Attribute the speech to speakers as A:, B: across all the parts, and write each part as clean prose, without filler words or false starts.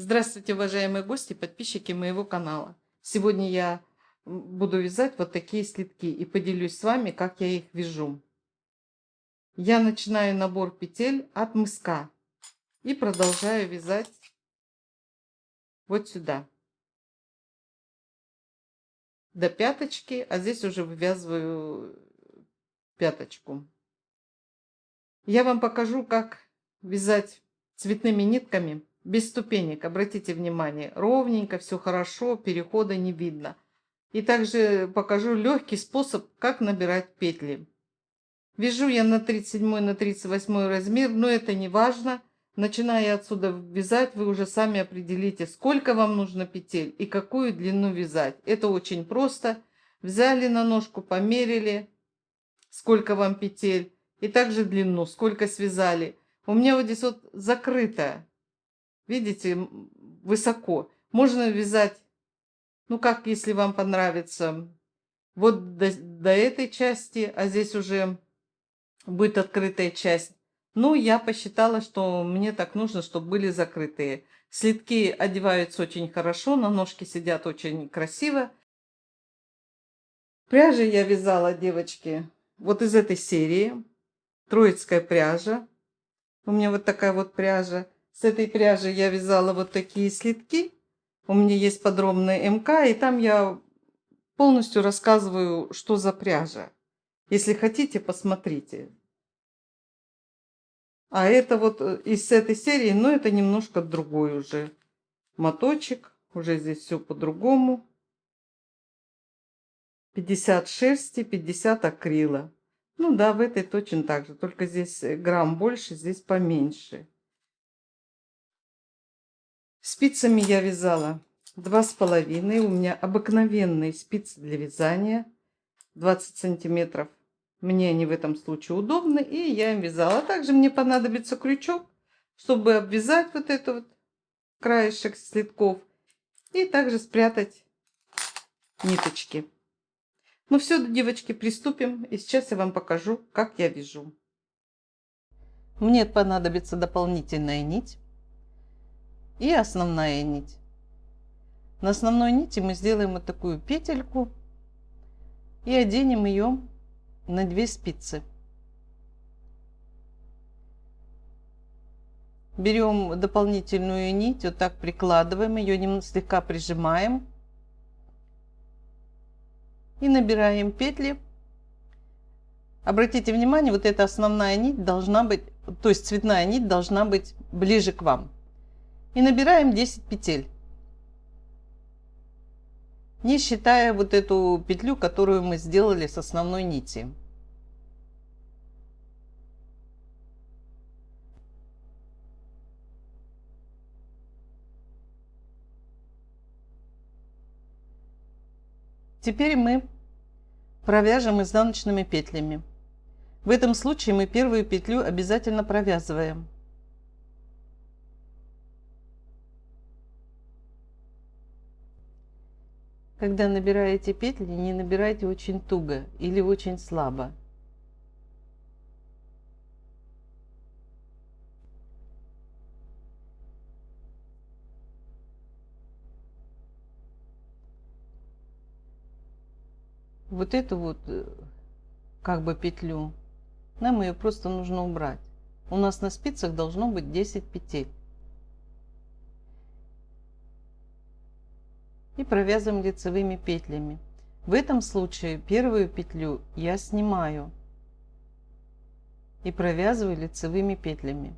A: Здравствуйте, уважаемые гости, подписчики моего канала. Сегодня я буду вязать вот такие слитки и поделюсь с вами, как я их вяжу. Я начинаю набор петель от мыска и продолжаю вязать вот сюда, до пяточки, а здесь уже вывязываю пяточку. Я вам покажу, как вязать цветными нитками без ступенек. Обратите внимание, ровненько, все хорошо, перехода не видно. И также покажу легкий способ, как набирать петли. Вяжу я на 37 на 38 размер, но это не важно. Начиная отсюда вязать, вы уже сами определите, сколько вам нужно петель и какую длину вязать. Это очень просто. Взяли на ножку, померили, сколько вам петель, и также длину, сколько связали. У меня вот здесь вот закрыто, видите, высоко. Можно вязать, ну как, если вам понравится, вот до этой части, а здесь уже будет открытая часть. Ну, я посчитала, что мне так нужно, чтобы были закрытые. Слитки одеваются очень хорошо, на ножки сидят очень красиво. Пряжи я вязала, девочки, вот из этой серии. Троицкая пряжа. У меня вот такая вот пряжа. С этой пряжи я вязала вот такие слитки. У меня есть подробная МК, и там я полностью рассказываю, что за пряжа. Если хотите, посмотрите. А это вот из этой серии, но это немножко другой уже моточек. Уже здесь все по-другому. 50 шерсти, 50 акрила. Ну да, в этой точно так же. Только здесь грамм больше, здесь поменьше. Спицами я вязала 2,5. У меня обыкновенные спицы для вязания. 20 сантиметров. Мне они в этом случае удобны, и я им вязала. Также мне понадобится крючок, чтобы обвязать вот это вот краешек слитков и также спрятать ниточки. Ну все, девочки, приступим. И сейчас я вам покажу, как я вяжу. Мне понадобится дополнительная нить и основная нить. На основной нити мы сделаем вот такую петельку и оденем ее на 2 спицы. Берем дополнительную нить, вот так прикладываем ее, слегка прижимаем и набираем петли. Обратите внимание, вот эта основная нить должна быть, то есть цветная нить должна быть ближе к вам. И набираем 10 петель, не считая вот эту петлю, которую мы сделали с основной нити. Теперь мы провяжем изнаночными петлями. В этом случае мы первую петлю обязательно провязываем. Когда набираете петли, не набирайте очень туго или очень слабо. Вот эту вот как бы петлю, нам ее просто нужно убрать. У нас на спицах должно быть 10 петель. И провязываем лицевыми петлями. В этом случае первую петлю я снимаю и провязываю лицевыми петлями.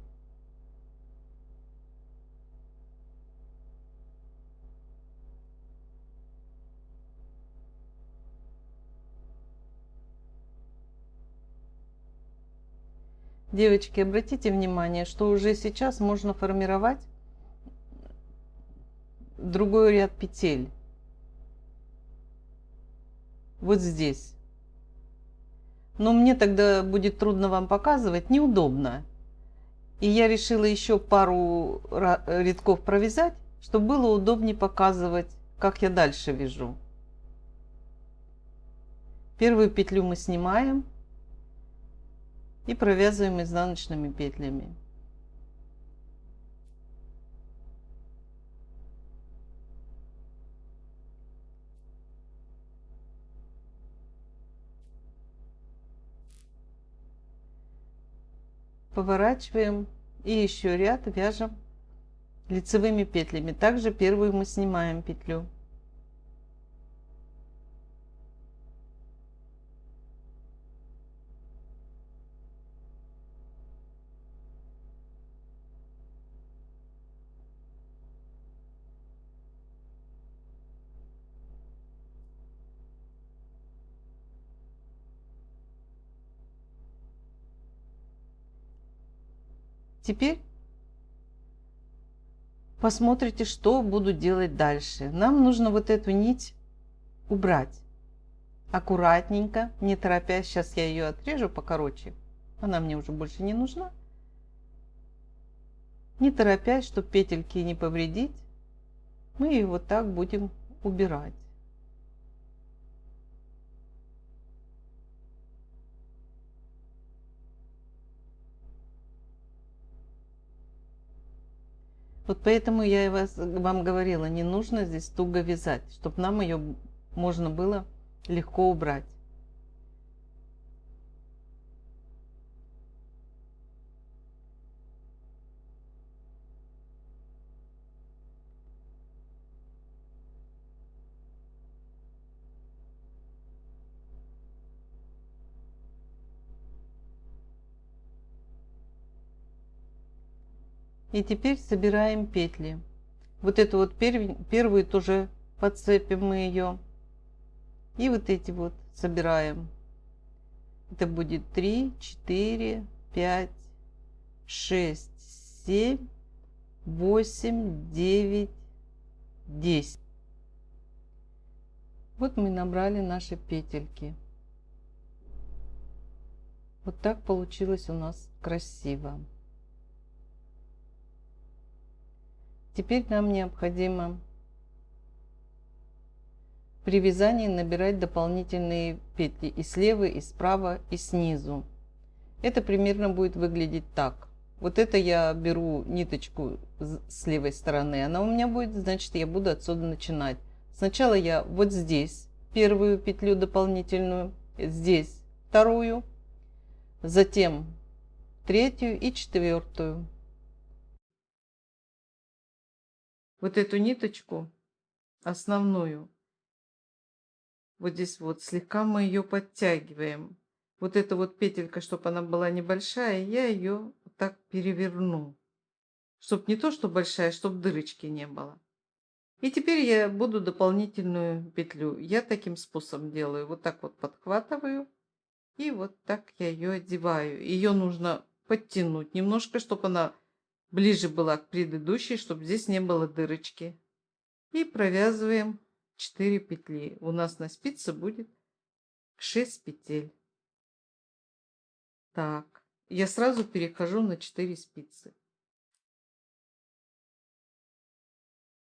A: Девочки, обратите внимание, что уже сейчас можно формировать другой ряд петель. Вот здесь. Но мне тогда будет трудно вам показывать, неудобно. И я решила еще пару рядков провязать, чтобы было удобнее показывать, как я дальше вяжу. Первую петлю мы снимаем и провязываем изнаночными петлями. поворачиваем и еще ряд вяжем лицевыми петлями. Также первую мы снимаем петлю. Теперь посмотрите, что буду делать дальше. Нам нужно вот эту нить убрать. Аккуратненько, не торопясь. Сейчас я ее отрежу покороче. Она мне уже больше не нужна. Не торопясь, чтобы петельки не повредить, мы ее вот так будем убирать. Вот поэтому я и вам говорила, не нужно здесь туго вязать, чтобы нам ее можно было легко убрать. И теперь собираем петли. Вот эту вот первую тоже подцепим мы ее. И вот эти вот собираем. Это будет 3, 4, 5, 6, 7, 8, 9, 10. Вот мы набрали наши петельки. Вот так получилось у нас красиво. Теперь нам необходимо при вязании набирать дополнительные петли и слева, и справа, и снизу. Это примерно будет выглядеть так. Вот это я беру ниточку с левой стороны, она у меня будет, значит, я буду отсюда начинать. Сначала я вот здесь первую петлю дополнительную, здесь вторую, затем третью и четвертую. Вот эту ниточку основную, вот здесь вот слегка мы ее подтягиваем. Вот эта вот петелька, чтобы она была небольшая, я ее вот так переверну. Чтобы не то, что большая, чтобы дырочки не было. И теперь я буду дополнительную петлю. Я таким способом делаю. Вот так вот подхватываю. И вот так я ее одеваю. Ее нужно подтянуть немножко, чтобы она ближе была к предыдущей, чтобы здесь не было дырочки. И провязываем 4 петли. У нас на спице будет 6 петель. Так, я сразу перехожу на 4 спицы.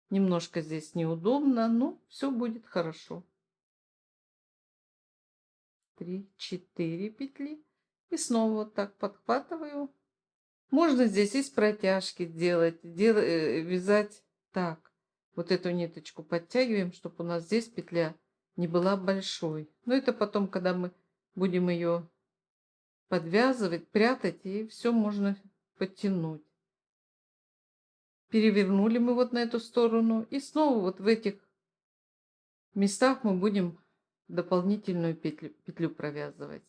A: Немножко здесь неудобно, но все будет хорошо. 3, 4 петли. И снова вот так подхватываю. Можно здесь из протяжки делать, вязать так. Вот эту ниточку подтягиваем, чтобы у нас здесь петля не была большой. Но это потом, когда мы будем ее подвязывать, прятать, и все можно подтянуть. Перевернули мы вот на эту сторону. И снова вот в этих местах мы будем дополнительную петлю провязывать.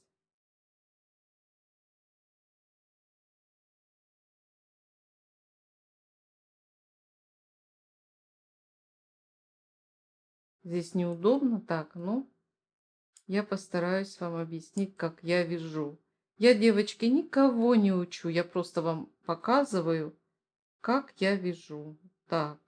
A: Здесь неудобно так, но я постараюсь вам объяснить, как я вяжу. Я, девочки, никого не учу, я просто вам показываю, как я вяжу. Так.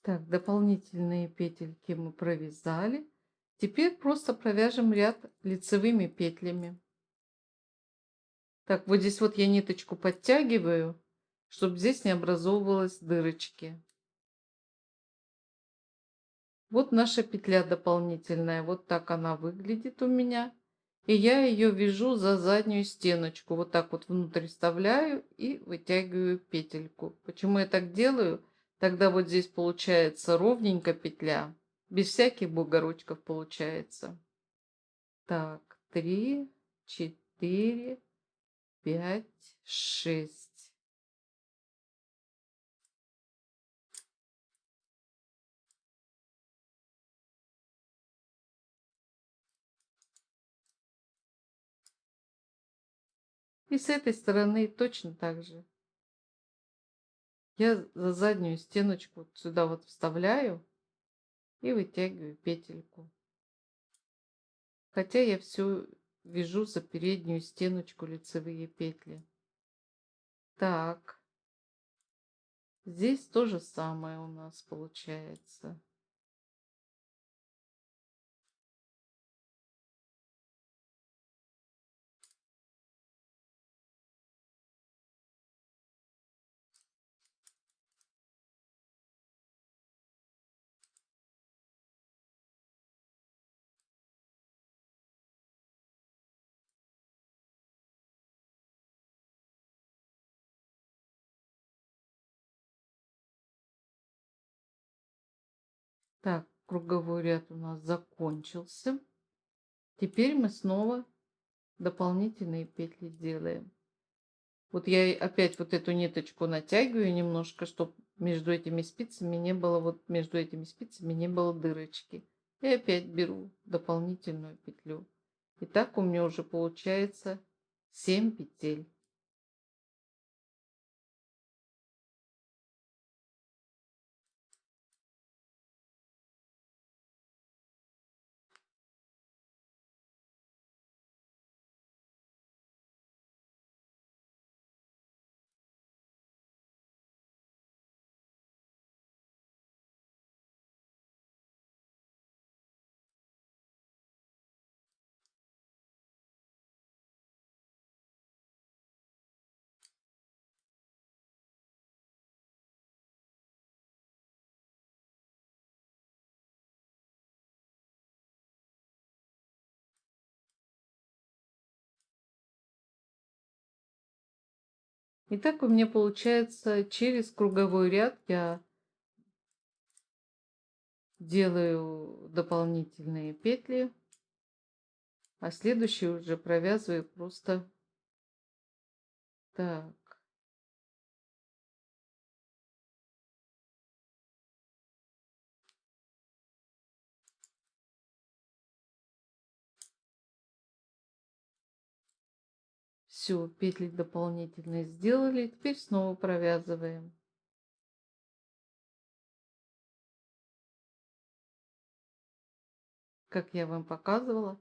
A: Так, дополнительные петельки мы провязали. Теперь просто провяжем ряд лицевыми петлями. Так, вот здесь вот я ниточку подтягиваю, чтобы здесь не образовывалось дырочки. Вот наша петля дополнительная. Вот так она выглядит у меня. И я ее вяжу за заднюю стеночку. Вот так вот внутрь вставляю и вытягиваю петельку. Почему я так делаю? Тогда вот здесь получается ровненько петля. Без всяких бугорочков получается. Так, 3, 4, 5, 6. И с этой стороны точно так же. Я за заднюю стеночку вот сюда вот вставляю и вытягиваю петельку. Хотя я все вяжу за переднюю стеночку лицевые петли. Так, здесь то же самое у нас получается. Так, круговой ряд у нас закончился. Теперь мы снова дополнительные петли делаем. Вот я опять вот эту ниточку натягиваю немножко, чтобы между этими спицами не было, вот между этими спицами не было дырочки. И опять беру дополнительную петлю. И так у меня уже получается 7 петель. И так у меня получается через круговой ряд я делаю дополнительные петли, а следующие уже провязываю просто так. Все, петли дополнительные сделали, теперь снова провязываем. Как я вам показывала.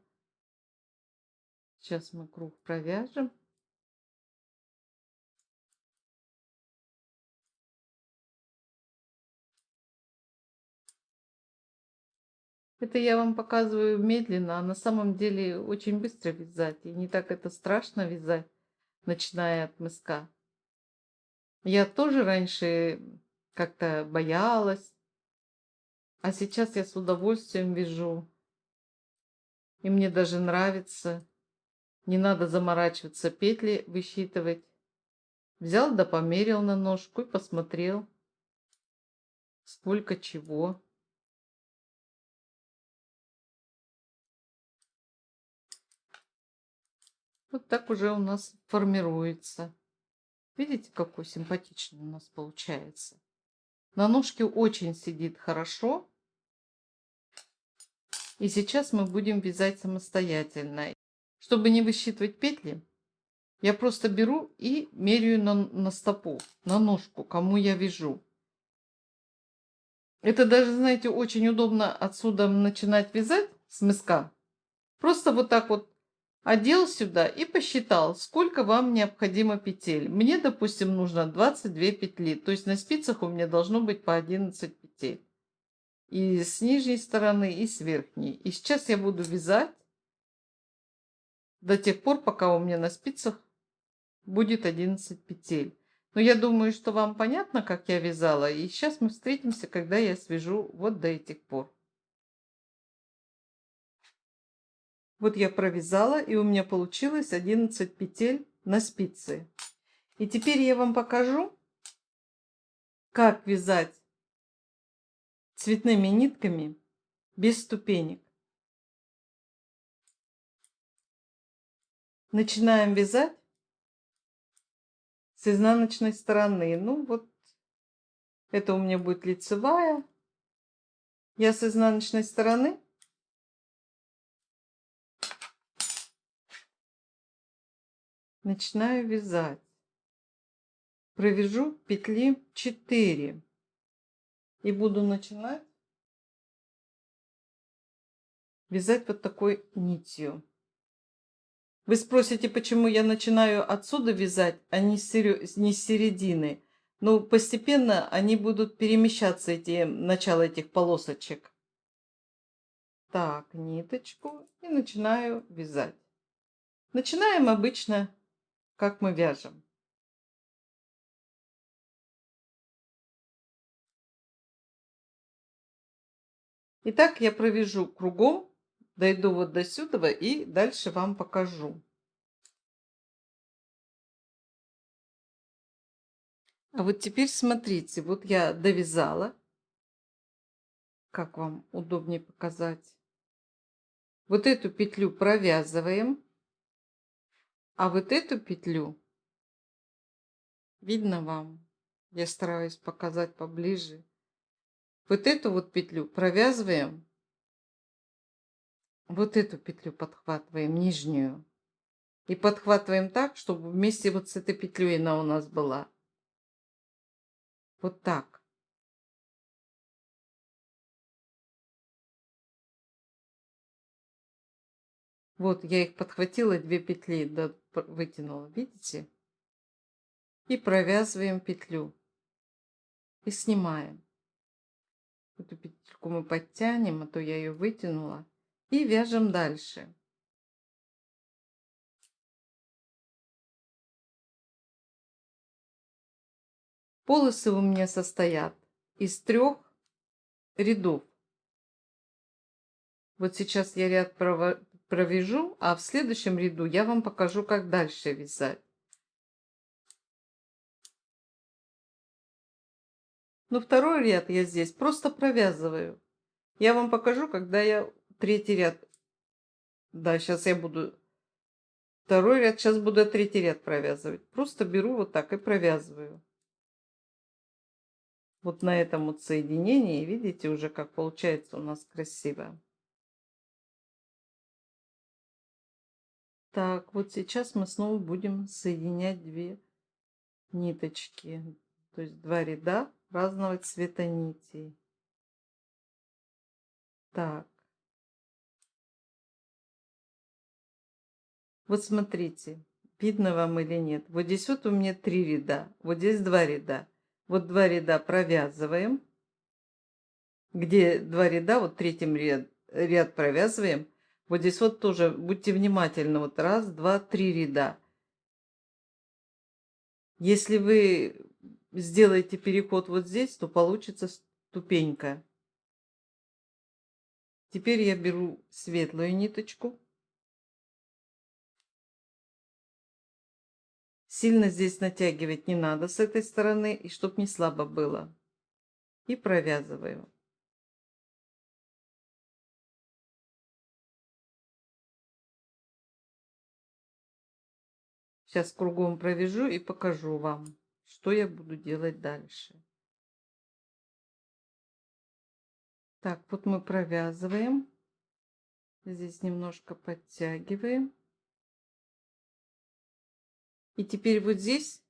A: Сейчас мы круг провяжем. Это я вам показываю медленно, а на самом деле очень быстро вязать. И не так это страшно вязать, начиная от мыска. Я тоже раньше как-то боялась, а сейчас я с удовольствием вяжу. И мне даже нравится. Не надо заморачиваться, петли высчитывать. Взял да померил на ножку и посмотрел, сколько чего. Вот так уже у нас формируется. Видите, какой симпатичный у нас получается. На ножке очень сидит хорошо. И сейчас мы будем вязать самостоятельно. Чтобы не высчитывать петли, я просто беру и меряю на стопу, на ножку, кому я вяжу. Это даже, знаете, очень удобно отсюда начинать вязать с мыска. Просто вот так вот одел сюда и посчитал, сколько вам необходимо петель. Мне, допустим, нужно 22 петли. То есть на спицах у меня должно быть по 11 петель. И с нижней стороны, и с верхней. И сейчас я буду вязать до тех пор, пока у меня на спицах будет 11 петель. Но я думаю, что вам понятно, как я вязала. И сейчас мы встретимся, когда я свяжу вот до этих пор. Вот я провязала, и у меня получилось 11 петель на спице. И теперь я вам покажу, как вязать цветными нитками без ступенек. Начинаем вязать с изнаночной стороны. Ну вот, это у меня будет лицевая. Я с изнаночной стороны начинаю вязать. Провяжу петли 4 и буду начинать вязать вот такой нитью. Вы спросите, почему я начинаю отсюда вязать, а не с середины. Но постепенно они будут перемещаться, начало этих полосочек. Так, ниточку и начинаю вязать. Начинаем обычно, как мы вяжем. Итак, я провяжу кругом, дойду вот до сюда и дальше вам покажу. А вот теперь смотрите, вот я довязала. Как вам удобнее показать? Вот эту петлю провязываем, а вот эту петлю, видно вам? Я стараюсь показать поближе. Вот эту вот петлю провязываем, вот эту петлю подхватываем, нижнюю. И подхватываем так, чтобы вместе вот с этой петлей она у нас была. Вот так. Вот я их подхватила, 2 петли вытянула, видите? И провязываем петлю. И снимаем. Эту петельку мы подтянем, а то я ее вытянула. И вяжем дальше. Полосы у меня состоят из 3 рядов. Вот сейчас я ряд провяжу, а в следующем ряду я вам покажу, как дальше вязать. Но второй ряд я здесь просто провязываю. Я вам покажу, когда я третий ряд. Да, сейчас я буду второй ряд, сейчас буду третий ряд провязывать. Просто беру вот так и провязываю. Вот на этом вот соединении, видите, уже как получается у нас красиво. Так, вот сейчас мы снова будем соединять 2 ниточки, то есть 2 ряда разного цвета нитей. Так, вот смотрите, видно вам или нет. Вот здесь вот у меня 3 ряда, вот здесь 2 ряда. Вот 2 ряда провязываем, где 2 ряда, вот третьим ряд провязываем. Вот здесь вот тоже будьте внимательны, вот раз, два, 3 ряда. Если вы сделаете переход вот здесь, то получится ступенька. Теперь я беру светлую ниточку. Сильно здесь натягивать не надо с этой стороны, и чтоб не слабо было. И провязываю. Сейчас кругом провяжу и покажу вам, что я буду делать дальше. Так, вот мы провязываем. Здесь немножко подтягиваем. И теперь вот здесь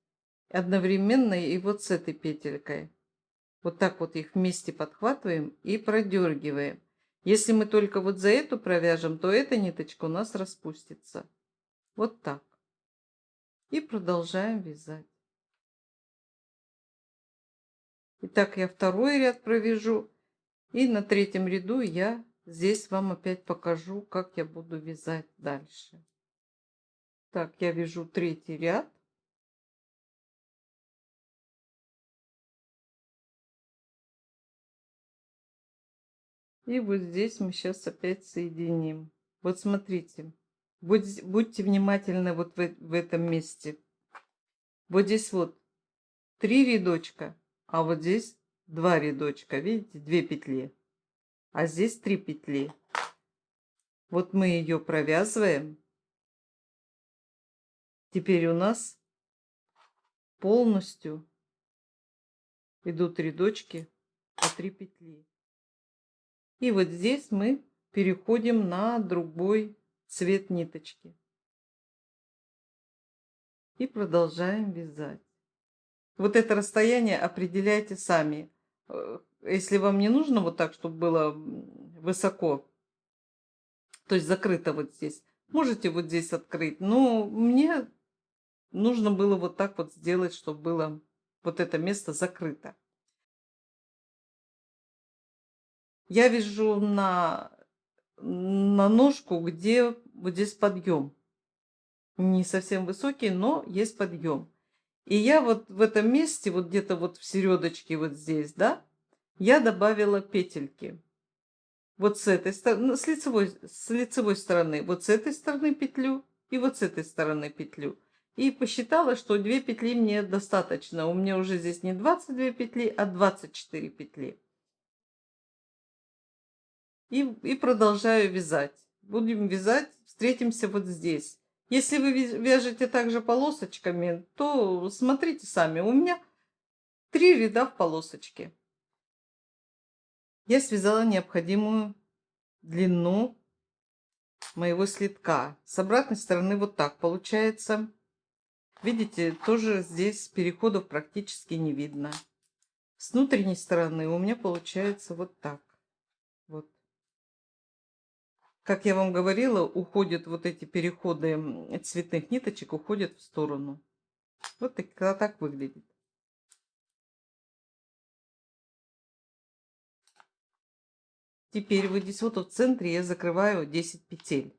A: одновременно и вот с этой петелькой. Вот так вот их вместе подхватываем и продергиваем. Если мы только вот за эту провяжем, то эта ниточка у нас распустится. Вот так. И продолжаем вязать. Итак, я второй ряд провяжу. И на третьем ряду я здесь вам опять покажу, как я буду вязать дальше. Так, я вяжу третий ряд. И вот здесь мы сейчас опять соединим. Вот смотрите, будьте внимательны вот в этом месте. Вот здесь вот 3 рядочка, а вот здесь 2 рядочка, видите, 2 петли, а здесь 3 петли. Вот мы ее провязываем. Теперь у нас полностью идут рядочки по 3 петли. И вот здесь мы переходим на другой цвет ниточки. И продолжаем вязать. Вот это расстояние определяйте сами. Если вам не нужно вот так, чтобы было высоко, то есть закрыто вот здесь, можете вот здесь открыть. Но мне нужно было вот так вот сделать, чтобы было вот это место закрыто. Я вяжу на ножку, где вот здесь подъем. Не совсем высокий, но есть подъем. И я вот в этом месте, вот где-то вот в середочке вот здесь, да, я добавила петельки. Вот с этой стороны, с лицевой стороны, вот с этой стороны петлю и вот с этой стороны петлю. И посчитала, что 2 петли мне достаточно. У меня уже здесь не 22 петли, а 24 петли. И продолжаю вязать. Будем вязать, встретимся вот здесь. Если вы вяжете также полосочками, то смотрите сами. У меня 3 ряда в полосочке. Я связала необходимую длину моего слитка. С обратной стороны вот так получается. Видите, тоже здесь переходов практически не видно. С внутренней стороны у меня получается вот так. Вот. Как я вам говорила, уходят вот эти переходы цветных ниточек, уходят в сторону. Вот так выглядит. Теперь вот здесь вот в центре я закрываю 10 петель.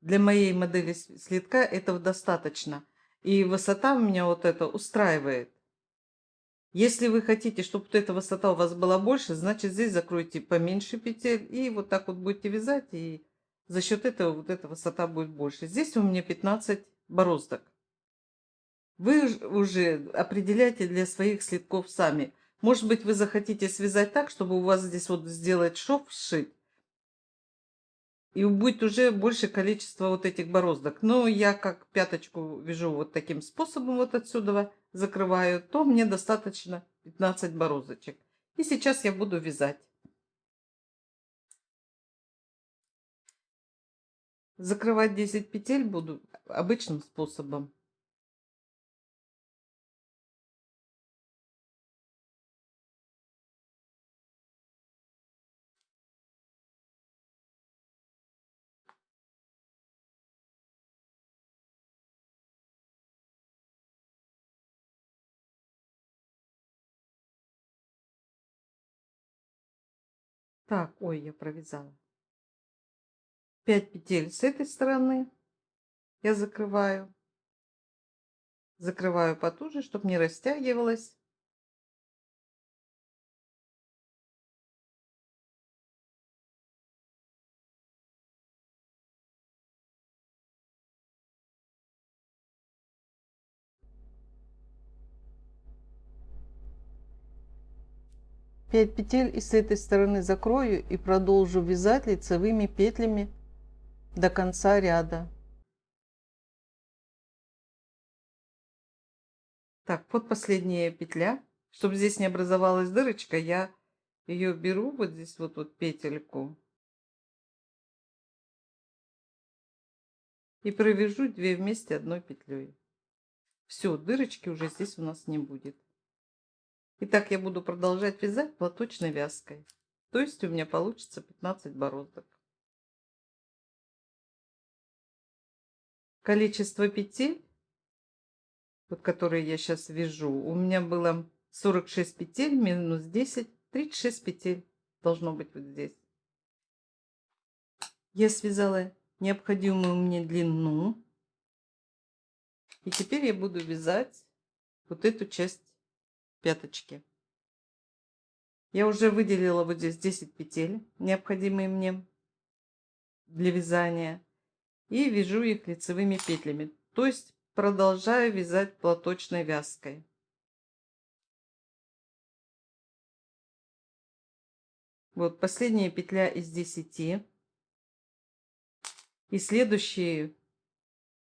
A: Для моей модели слитка этого достаточно. И высота у меня вот это устраивает. Если вы хотите, чтобы вот эта высота у вас была больше, значит здесь закройте поменьше петель. И вот так вот будете вязать. И за счет этого вот эта высота будет больше. Здесь у меня 15 бороздок. Вы уже определяйте для своих слитков сами. Может быть, вы захотите связать так, чтобы у вас здесь вот сделать шов, сшить. И будет уже больше количество вот этих бороздок. Но я как пяточку вяжу вот таким способом, вот отсюда закрываю, то мне достаточно 15 бороздочек. И сейчас я буду вязать. Закрывать 10 петель буду обычным способом. Так, ой, я провязала. 5 петель с этой стороны я закрываю. Закрываю потуже, чтобы не растягивалось. Пять петель и с этой стороны закрою и продолжу вязать лицевыми петлями до конца ряда. Так, вот последняя петля. Чтобы здесь не образовалась дырочка, я ее беру вот здесь вот петельку и провяжу 2 вместе одной петлей. Все, дырочки уже здесь у нас не будет. Итак, я буду продолжать вязать платочной вязкой. То есть у меня получится 15 бороздок. Количество петель, вот которые я сейчас вяжу, у меня было 46 петель минус 10, 36 петель должно быть вот здесь. Я связала необходимую мне длину. И теперь я буду вязать вот эту часть пяточки. Я уже выделила вот здесь 10 петель, необходимые мне. для вязания и вяжу их лицевыми петлями. То есть продолжаю вязать платочной вязкой. Вот последняя петля из 10. И следующие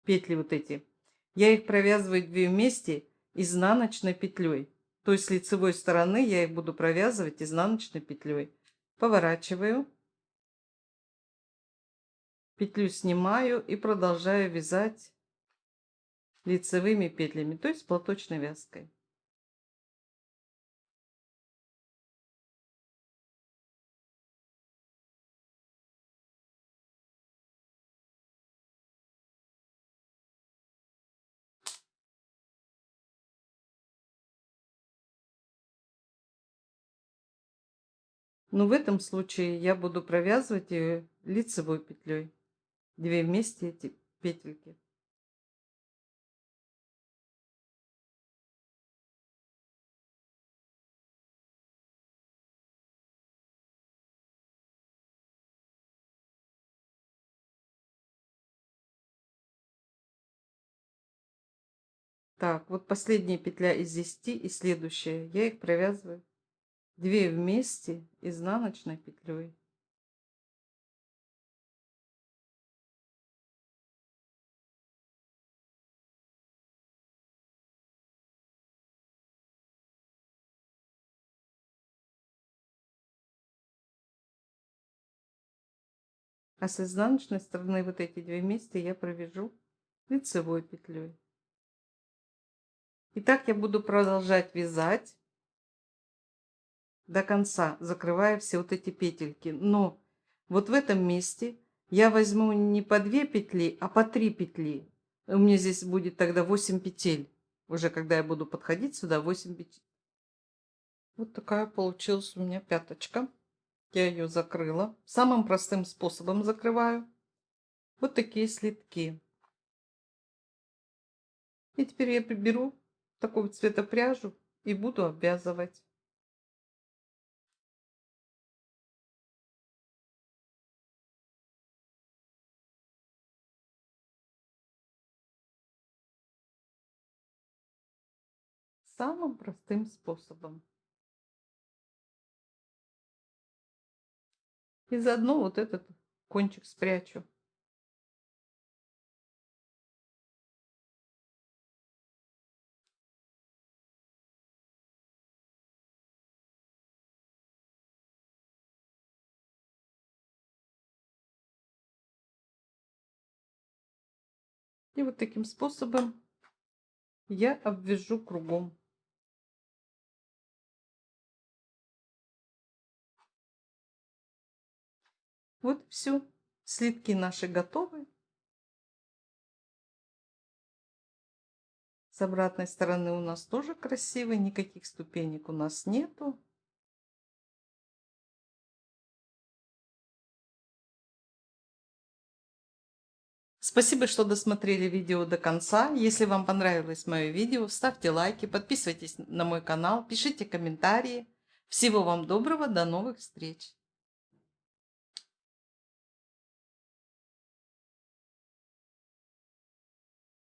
A: петли вот эти, я их провязываю 2 вместе изнаночной петлей. То есть с лицевой стороны я их буду провязывать изнаночной петлей. Поворачиваю, петлю снимаю и продолжаю вязать лицевыми петлями, то есть платочной вязкой. Но в этом случае я буду провязывать ее лицевой петлей. 2 вместе эти петельки. Так, вот последняя петля из 10 и следующая. Я их провязываю 2 вместе изнаночной петлей. А с изнаночной стороны вот эти 2 вместе я провяжу лицевой петлей. И так я буду продолжать вязать до конца, закрывая все вот эти петельки. Но вот в этом месте я возьму не по 2 петли, а по 3 петли. У меня здесь будет тогда 8 петель. Уже когда я буду подходить сюда, 8 петель. Вот такая получилась у меня пяточка. Я ее закрыла. Самым простым способом закрываю. Вот такие слитки. И теперь я приберу такого цвета пряжу и буду обвязывать. Самым простым способом. И заодно вот этот кончик спрячу. И вот таким способом я обвяжу кругом. Вот все. Слитки наши готовы. С обратной стороны у нас тоже красивый. Никаких ступенек у нас нету. Спасибо, что досмотрели видео до конца. Если вам понравилось мое видео, ставьте лайки, подписывайтесь на мой канал, пишите комментарии. Всего вам доброго, до новых встреч!